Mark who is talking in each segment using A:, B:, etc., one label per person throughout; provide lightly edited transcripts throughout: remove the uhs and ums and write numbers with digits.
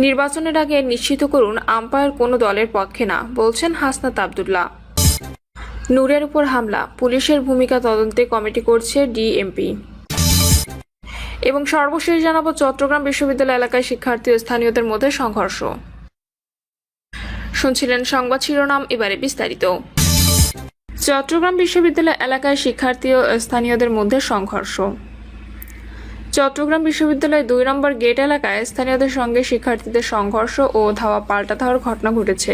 A: নির্বাচনের আগে নিশ্চিত করুন আম্পায়ার কোনো দলের পক্ষে না, বলছেন হাসনাত আব্দুল্লাহ। নূরের উপর হামলা, পুলিশের ভূমিকা তদন্তে কমিটি করছে ডিএমপি। এবং সর্বশেষ জানাবো চট্টগ্রাম বিশ্ববিদ্যালয় এলাকায় শিক্ষার্থী ও স্থানীয়দের মধ্যে সংঘর্ষ। শুনছিলেন সংবাদ শিরোনাম, এবারে বিস্তারিত। চট্টগ্রাম বিশ্ববিদ্যালয় এলাকায় শিক্ষার্থী ও স্থানীয়দের মধ্যে সংঘর্ষ। চট্টগ্রাম বিশ্ববিদ্যালয় ২ নম্বর গেট এলাকায় স্থানীয়দের সঙ্গে শিক্ষার্থীদের সংঘর্ষ ও ধাওয়া পাল্টা ধাওয়ার ঘটনা ঘটেছে।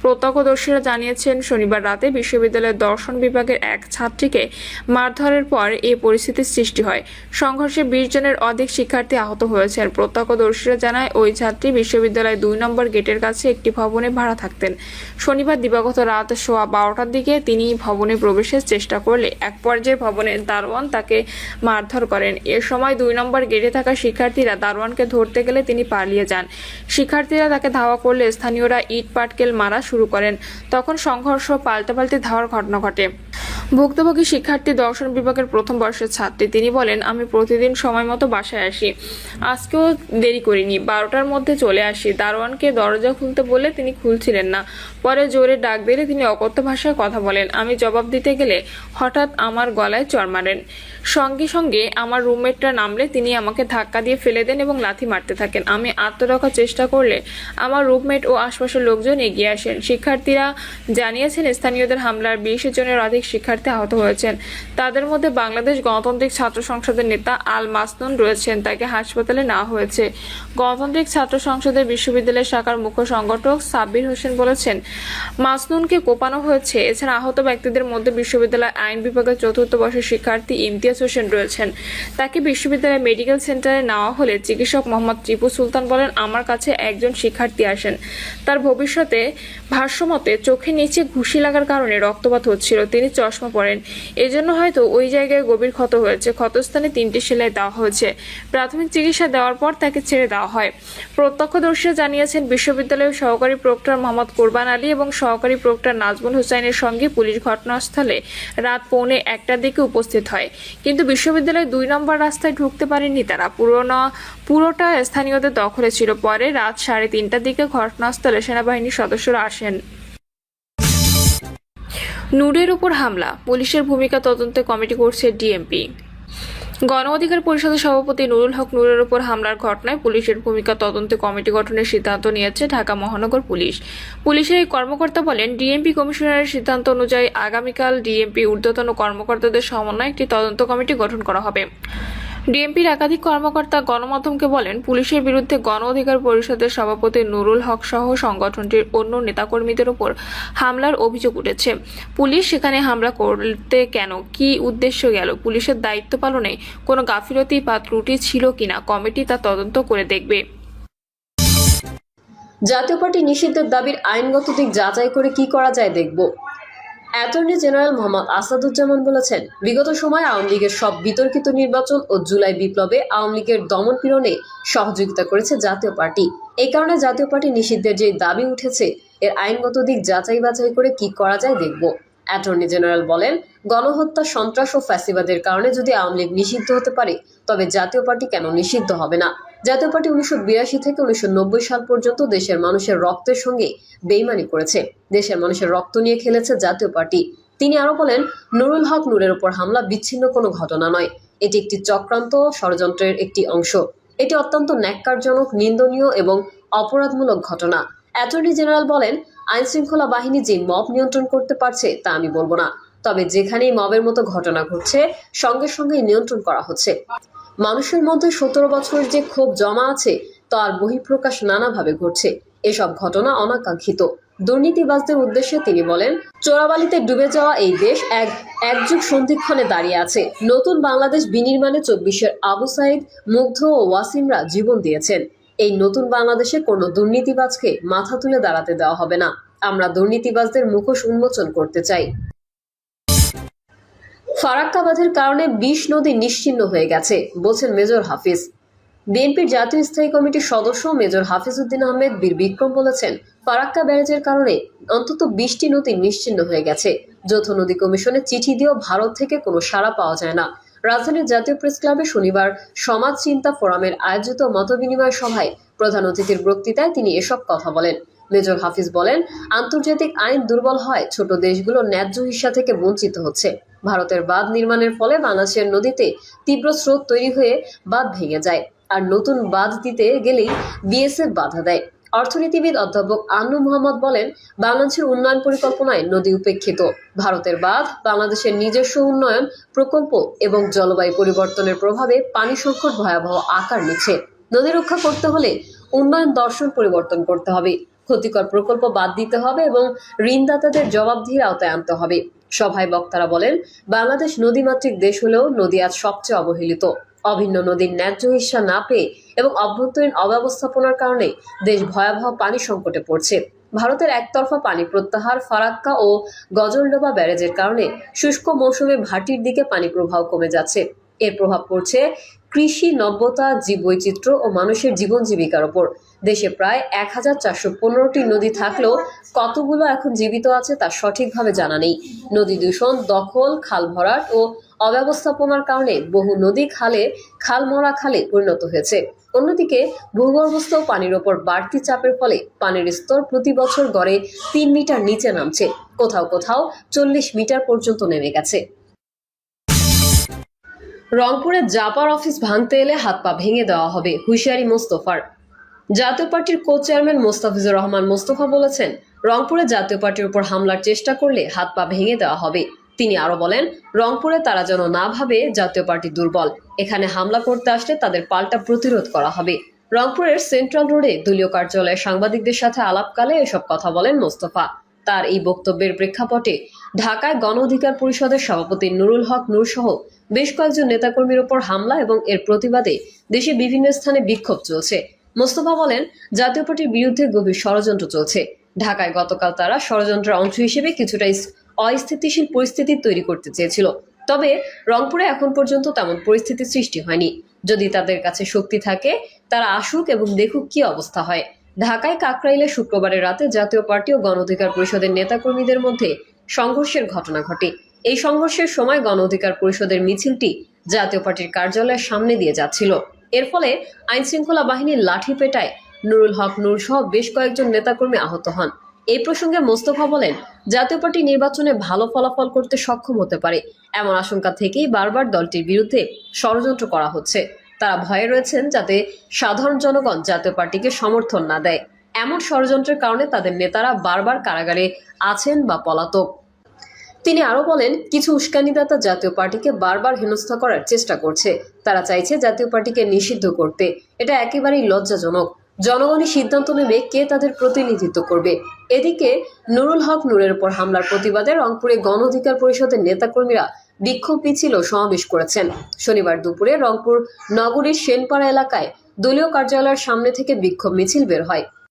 A: প্রত্যক্ষদর্শীরা জানিয়েছেন, শনিবার রাতে বিশ্ববিদ্যালয়ের দর্শন বিভাগের এক ছাত্রীকে মারধরের পর এই পরিস্থিতির সৃষ্টি হয়। সংঘর্ষে ২০ জনের অধিক শিক্ষার্থী আহত হয়েছেন। প্রত্যক্ষদর্শীরা জানায়, ওই ছাত্রী বিশ্ববিদ্যালয়ের ২ নম্বর গেটের কাছে একটি ভবনে ভাড়া থাকতেন। শনিবার দিবাগত রাত 12:15টার দিকে তিনি ভবনে প্রবেশের চেষ্টা করলে এক পর্যায়ে ভবনের দারোয়ান তাকে মারধর করেন। এ সময় ২ নম্বর গেটে থাকা শিক্ষার্থীরা দারোয়ানকে ধরতে গেলে তিনি পালিয়ে যান। শিক্ষার্থীরা তাকে ধাওয়া করলে স্থানীয়রা ইট পাটকেল মারা শুরু করেন। তখন সংঘর্ষ পাল্টাপাল্টি ধাওয়ার ঘটনা ঘটে। ভুক্তভোগী শিক্ষার্থী দর্শন বিভাগের প্রথম বর্ষের ছাত্রী। তিনি বলেন, আমি প্রতিদিন সময় মতো বাসায় আসি, আজকেও দেরি করিনি, 12টার মধ্যে চলে আসি। দারোয়ানকে দরজা খুলতে বলে তিনি খুলছিলেন না। পরে জোরে ডাক দিলে তিনি অকথ্য ভাষায় কথা বলেন। আমি জবাব দিতে গেলে হঠাৎ আমার গলায় চড় মারেন। সঙ্গে সঙ্গে আমার রুমমেটরা নামলে তিনি আমাকে ধাক্কা দিয়ে ফেলে দেন এবং লাথি মারতে থাকেন। আমি আত্মরক্ষার চেষ্টা করলে আমার রুমমেট ও আশপাশের লোকজন এগিয়ে আসেন। শিক্ষার্থীরা জানিয়েছেন, স্থানীয়দের হামলার ২০ জনের অধিক শিক্ষার্থী আহত হয়েছেন। তাদের মধ্যে বাংলাদেশ গণতান্ত্রিক ছাত্র সংসদের নেতা আল মাসনুন রয়েছেন, তাকে হাসপাতালে নেওয়া হয়েছে। গণতান্ত্রিক ছাত্র সংসদের বিশ্ববিদ্যালয় শাখার মুখ্য সংগঠক সাব্বির হোসেন বলেছেন, মাসনুনকে কোপানো হয়েছে। এছাড়া আহত ব্যক্তিদের মধ্যে বিশ্ববিদ্যালয় আইন বিভাগের ৪র্থ বর্ষের শিক্ষার্থী ইমতিয়াজ হোসেন রয়েছেন। তাকে বিশ্ববিদ্যালয় মেডিকেল সেন্টারে নেওয়া হলে চিকিৎসক মোহাম্মদ টিপু সুলতান বলেন, আমার কাছে একজন শিক্ষার্থী আসেন, তার ভবিষ্যতে ভাষ্যমতে চোখের নিচে ঘুষি লাগার কারণে রক্তপাত হচ্ছিল। তিনি চশমা পরেন, এজন্য হয়তো ওই জায়গায় গভীর ক্ষত হয়েছে। ক্ষতস্থানে ৩টি সেলাই দেওয়া হয়েছে। প্রাথমিক চিকিৎসা দেওয়ার পর তাকে ছেড়ে দেওয়া হয়। প্রত্যক্ষদর্শীরা জানিয়েছেন, বিশ্ববিদ্যালয়ের সহকারী প্রক্টর মোহাম্মদ কোরবান আলী এবং সহকারী প্রক্টর নাজমুল হোসাইনের সঙ্গে পুলিশ ঘটনাস্থলে রাত 1:45টার দিকে উপস্থিত হয়। কিন্তু বিশ্ববিদ্যালয়ের ২ নম্বর রাস্তায় ঢুকতে পারেননি তারা। পুরোটা স্থানীয়দের দখলে ছিল। পরে রাত 3:30টার দিকে ঘটনাস্থলে সেনাবাহিনীর সদস্যরা আসেন। নূরের উপর হামলা, পুলিশের ভূমিকা তদন্তে কমিটি করছে ডিএমপি। গণ অধিকার পরিষদের সভাপতি নুরুল হক নূরের উপর হামলার ঘটনায় পুলিশের ভূমিকা তদন্তে কমিটি গঠনের সিদ্ধান্ত নিয়েছে ঢাকা মহানগর পুলিশ। পুলিশের এই কর্মকর্তা বলেন, ডিএমপি কমিশনারের সিদ্ধান্ত অনুযায়ী আগামীকাল ডিএমপি ঊর্ধ্বতন কর্মকর্তাদের সমন্বয়ে একটি তদন্ত কমিটি গঠন করা হবে। ডিএমপির একাধিক কর্মকর্তা গণমাধ্যমকে বলেন, পুলিশের বিরুদ্ধে গণ অধিকার পরিষদের সভাপতি নুরুল হক সহ সংগঠনটির অন্য নেতাকর্মীদের উপর হামলার অভিযোগ উঠেছে। পুলিশ সেখানে হামলা করতে কেন, কি উদ্দেশ্য গেল, পুলিশের দায়িত্ব পালনে কোনো গাফিলতি বা ত্রুটি ছিল কিনা কমিটি তা তদন্ত করে দেখবে।
B: জাতীয় পার্টি নিষিদ্ধের দাবির আইনগত দিক যাচাই করে কি করা যায় দেখব। অ্যাটর্নি জেনারেল মোহাম্মদ আসাদুজ্জামান বলেছেন, বিগত সময়ে আওয়ামী লীগের সব বিতর্কিত নির্বাচন ও জুলাই বিপ্লবে আওয়ামী লীগের দমন পীড়নে সহযোগিতা করেছে জাতীয় পার্টি। এই কারণে জাতীয় পার্টি নিষিদ্ধের যে দাবি উঠেছে, এর আইনগত দিক যাচাই বাছাই করে কি করা যায় দেখব। অ্যাটর্নি জেনারেল বলেন, গণহত্যা, সন্ত্রাস ও ফ্যাসিবাদের কারণে যদি আওয়ামী লীগ নিষিদ্ধ হতে পারে, তবে জাতীয় পার্টি কেন নিষিদ্ধ হবে না? জাতীয় পার্টি 1982 থেকে 1990 সাল পর্যন্ত দেশের মানুষের রক্তের সঙ্গে বেইমানি করেছে। দেশের মানুষের রক্ত নিয়ে খেলেছে জাতীয় পার্টি। তিনি আরো বলেন, নুরুল হক নূরের উপর হামলা বিচ্ছিন্ন কোনো ঘটনা নয়, এটি একটি চক্রান্ত ষড়যন্ত্রের একটি অংশ। এটি অত্যন্ত ন্যাক্কারজনক, নিন্দনীয় এবং অপরাধমূলক ঘটনা। অ্যাটর্নি জেনারেল বলেন, আইন শৃঙ্খলা বাহিনী যে মব নিয়ন্ত্রণ করতে পারছে তা আমি বলবো না, তবে যেখানেই মবের মতো ঘটনা ঘটছে সঙ্গে সঙ্গে নিয়ন্ত্রণ করা হচ্ছে। মানুষের মধ্যে 17 বছরের যে ক্ষোভ জমা আছে তার বহিঃপ্রকাশ নানাভাবে ঘটছে। এসব ঘটনা অনাকাঙ্ক্ষিত। দুর্নীতিবাজদের উদ্দেশ্যে তিনি বলেন, চোরাবালিতে ডুবে যাওয়া এই দেশ এক যুগ সন্ধিক্ষণে দাঁড়িয়ে আছে। নতুন বাংলাদেশ বিনির্মাণে 24-এর আবু সাইদ, মুগ্ধ ও ওয়াসিমরা জীবন দিয়েছেন। এই নতুন বাংলাদেশে কোনো দুর্নীতিবাজকে মাথা তুলে দাঁড়াতে দেওয়া হবে না। আমরা দুর্নীতিবাজদের মুখোশ উন্মোচন করতে চাই। ফারাক্কা বাঁধের কারণে 20 নদী নিশ্চিহ্ন হয়ে গেছে, বলছেন মেজর হাফিজ। বিএনপির জাতীয় স্থায়ী কমিটির সদস্য মেজর হাফিজ উদ্দিন আহমেদ বীর বিক্রম বলেছেন, ফারাক্কা ব্যারেজের কারণে অন্তত 20টি নদী নিশ্চিহ্ন হয়ে গেছে। যৌথ নদী কমিশনে চিঠি দিয়েও ভারত থেকে কোনো সাড়া পাওয়া যায় না। রাজধানীর জাতীয় প্রেস ক্লাবে শনিবার সমাজ চিন্তা ফোরামের আয়োজিত মতবিনিময় সভায় প্রধান অতিথির বক্তৃতায় তিনি এসব কথা বলেন। মেজর হাফিজ বলেন, আন্তর্জাতিক আইন দুর্বল হয় ছোট দেশগুলো ন্যায্য হিস্সা থেকে বঞ্চিত হচ্ছে। ভারতের বাঁধ নির্মাণের ফলে বাংলাদেশের নদীতে তীব্র স্রোত তৈরি হয়ে বাঁধ ভেঙে যায়, আর নতুন বাঁধ দিতে গেলেই বিএসএফ বাধা দেয়। অর্থনীতিবিদ অধ্যাপক আন্নু মোহাম্মদ বলেন, বাংলাদেশের উন্নয়ন পরিকল্পনায় নদী উপেক্ষিত। ভারতের বাঁধ, বাংলাদেশের নিজস্ব উন্নয়ন প্রকল্প এবং জলবায়ু পরিবর্তনের প্রভাবে পানি সংকট ভয়াবহ আকার নিচ্ছে। নদী রক্ষা করতে হলে উন্নয়ন দর্শন পরিবর্তন করতে হবে, ক্ষতিকর প্রকল্প বাদ দিতে হবে এবং ঋণদাতাদের জবাবদিহির আওতায় আনতে হবে। সভায় বক্তারা বলেন, বাংলাদেশ নদীমাতৃক দেশ হলেও নদী আজ সবচেয়ে অবহেলিত। অভিন্ন নদীর ন্যায্য হিস্সা না পেয়ে এবং অভ্যন্তরীণ অব্যবস্থাপনার কারণে দেশ ভয়াবহ পানি সংকটে পড়ছে। ভারতের একতরফা পানি প্রত্যাহার, ফারাক্কা ও গজলডোবা ব্যারেজের কারণে শুষ্ক মৌসুমে ভাটির দিকে পানি প্রবাহ কমে যাচ্ছে। এর প্রভাব পড়ছে কৃষি, নব্যতা, জীববৈচিত্র্য ও মানুষের জীবন জীবিকার ওপর। দেশে প্রায় 1415টি নদী থাকলেও কতগুলো এখন জীবিত আছে তা সঠিকভাবে জানা নেই। নদী দূষণ, দখল, খাল ভরাট ও অব্যবস্থাপনার কারণে বহু নদী খাল মরা খালে পরিণত হয়েছে। অন্যদিকে ভূগর্ভস্থ পানির ওপর বাড়তি চাপের ফলে পানির স্তর প্রতি বছর গড়ে 3 মিটার নিচে নামছে, কোথাও কোথাও 40 মিটার পর্যন্ত নেমে গেছে। রংপুরে জাপার অফিস ভাঙতে এলে হাত পা ভেঙে দেওয়া হবে, হুঁশিয়ারি মোস্তফার। জাতীয় পার্টির কো চেয়ারম্যান মোস্তাফিজুর রহমান মোস্তফা বলেছেন, রংপুরে জাতীয় পার্টির উপর হামলার চেষ্টা করলে হাত পা ভেঙে দেওয়া হবে। তিনি আরো বলেন, রংপুরে তারা যেন না ভাবে জাতীয় পার্টি দুর্বল। এখানে হামলা করতে আসলে তাদের পাল্টা প্রতিরোধ করা হবে। রংপুরের সেন্ট্রাল রোডে দলীয় কার্যালয়ে সাংবাদিকদের সাথে আলাপকালে এসব কথা বলেন মোস্তফা। তার এই বক্তব্যের প্রেক্ষাপটে ঢাকায় গণ অধিকার পরিষদের সভাপতি নুরুল হক নূর সহ বেশ কয়েকজন নেতাকর্মীর ওপর হামলা এবং এর প্রতিবাদে দেশে বিভিন্ন স্থানে বিক্ষোভ চলছে। মোস্তফা বলেন, জাতীয় পার্টির বিরুদ্ধে গভীর ষড়যন্ত্র চলছে। ঢাকায় গতকাল তারা ষড়যন্ত্রের অংশ হিসেবে কিছুটা অস্থিতিশীল পরিস্থিতি তৈরি করতে চেয়েছিল, তবে রংপুরে এখন পর্যন্ত তেমন পরিস্থিতি সৃষ্টি হয়নি। যদি তাদের কাছে শক্তি থাকে তারা আসুক এবং দেখুক কি অবস্থা হয়। ঢাকায় কাকরাইলে শুক্রবারের রাতে জাতীয় পার্টি ও গণ অধিকার পরিষদের নেতাকর্মীদের মধ্যে সংঘর্ষের ঘটনা ঘটে। এই সংঘর্ষের সময় গণ অধিকার পরিষদের মিছিলটি জাতীয় পার্টির কার্যালয়ের সামনে দিয়ে যাচ্ছিল। এর ফলে আইন শৃঙ্খলা বাহিনীর লাঠি পেটায় নুরুল হক নূর সহ বেশ কয়েকজন নেতাকর্মী আহত হন। এই প্রসঙ্গে মোস্তফা বলেন, জাতীয় পার্টি নির্বাচনে ভালো ফলাফল করতে সক্ষম হতে পারে এমন আশঙ্কা থেকেই বারবার দলটির বিরুদ্ধে ষড়যন্ত্র করা হচ্ছে। তারা ভয়ে রয়েছেন যাতে সাধারণ জনগণ জাতীয় পার্টিকে সমর্থন না দেয়। এমন ষড়যন্ত্রের কারণে তাদের নেতারা বারবার কারাগারে আছেন বা পলাতক। তিনি আরো বলেন, কিছু উস্কানিদাতা জাতীয় পার্টিকে বারবার হেনস্থা করার চেষ্টা করছে। তারা চাইছে জাতীয় পার্টিকে নিষিদ্ধ করতে। এটা একেবারেই লজ্জাজনক। জনগণই সিদ্ধান্ত নেবে কে তাদের প্রতিনিধিত্ব করবে। এদিকে নুরুল হক নূরের উপর হামলার প্রতিবাদে রংপুরে গণ অধিকার পরিষদের নেতাকর্মীরা বিক্ষোভ মিছিল ও সমাবেশ করেছেন। শনিবার দুপুরে রংপুর নগরীর সেনপাড়া এলাকায় দলীয় কার্যালয়ের সামনে থেকে বিক্ষোভ মিছিল বের হয়।